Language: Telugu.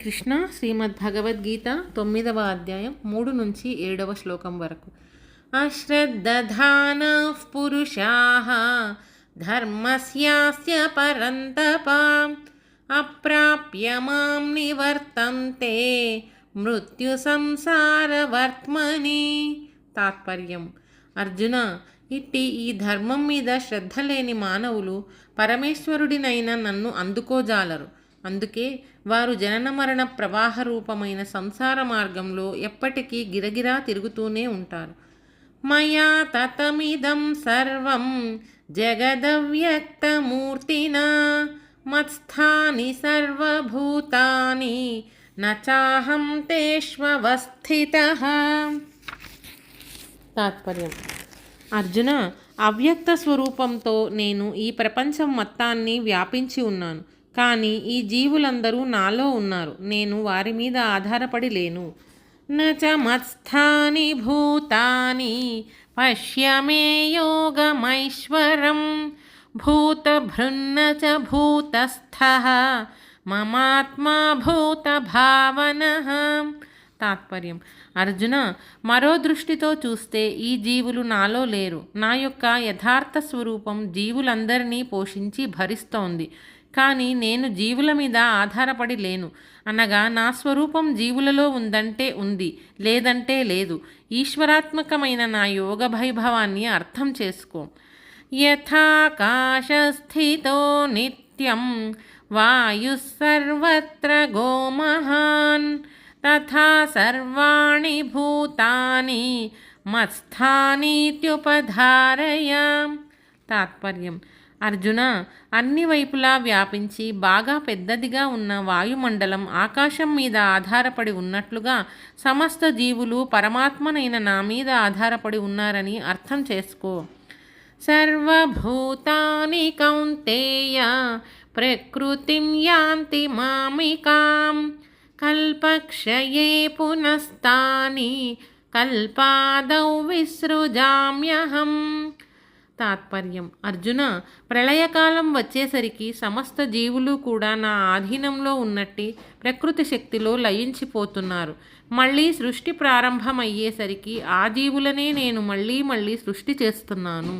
కృష్ణ శ్రీమద్భగవద్గీత 9వ అధ్యాయం 3 నుంచి 7వ శ్లోకం వరకు. అశ్రద్ధధానః పురుషాః ధర్మస్యాస్య పరంతప అప్రాప్య మాం నివర్తంతే మృత్యు సంసారవర్త్మని. తాత్పర్యం: అర్జున, ఇట్టి ఈ ధర్మం మీద శ్రద్ధ లేని మానవులు పరమేశ్వరుడినైన నన్ను అందుకోజాలరు. అందుకే వారు జనన మరణ ప్రవాహ రూపమైన సంసార మార్గంలో ఎప్పటికీ గిరగిరా తిరుగుతూనే ఉంటారు. మయా తతమిదం సర్వం జగదవ్యక్తమూర్తినా మత్స్థాని సర్వభూతాని నచాహం తేష్వస్థితః. తాత్పర్యం: అర్జున, అవ్యక్త స్వరూపంతో నేను ఈ ప్రపంచం మొత్తాన్ని వ్యాపించి ఉన్నాను. కానీ ఈ జీవులందరూ నాలో ఉన్నారు. నేను వారి మీద ఆధారపడి లేను. నచ మత్స్థాని భూతాని పశ్య మే యోగమైశ్వరం భూతభృన్న చ భూతస్థః మమాత్మా భూత భావనః. తాత్పర్యం: అర్జున, మరో దృష్టితో చూస్తే ఈ జీవులు నాలో లేరు. నా యొక్క యథార్థ స్వరూపం జీవులందరినీ పోషించి భరిస్తోంది. కానీ నేను జీవుల మీద ఆధారపడి లేను. అనగా నా స్వరూపం జీవులలో ఉందంటే ఉంది, లేదంటే లేదు. ఈశ్వరాత్మకమైన నా యోగ వైభవాన్ని అర్థం చేసుకో. యథాకాశస్థితో నిత్యం వాయుః సర్వత్ర గోమహాన్ తథా సర్వాణి భూతాని మత్స్థానీత్యుపధారయ. తాత్పర్యం: అర్జున, అన్ని వైపులా వ్యాపించి బాగా పెద్దదిగా ఉన్న వాయుమండలం ఆకాశం మీద ఆధారపడి ఉన్నట్లుగా సమస్త జీవులు పరమాత్మనైన నా మీద ఆధారపడి ఉన్నారని అర్థం చేసుకో. సర్వభూతాని కౌంతేయ ప్రకృతిం యాంతి మామికాం కల్పక్షయే పునస్తాని కల్పాదౌ విసృజామ్యహం. తాత్పర్యం: అర్జున, ప్రళయకాలం వచ్చేసరికి సమస్త జీవులు కూడా నా ఆధీనంలో ఉన్నట్టి ప్రకృతి శక్తిలో లయించిపోతున్నారు. మళ్ళీ సృష్టి ప్రారంభమయ్యేసరికి ఆ జీవులనే నేను మళ్ళీ సృష్టి చేస్తున్నాను.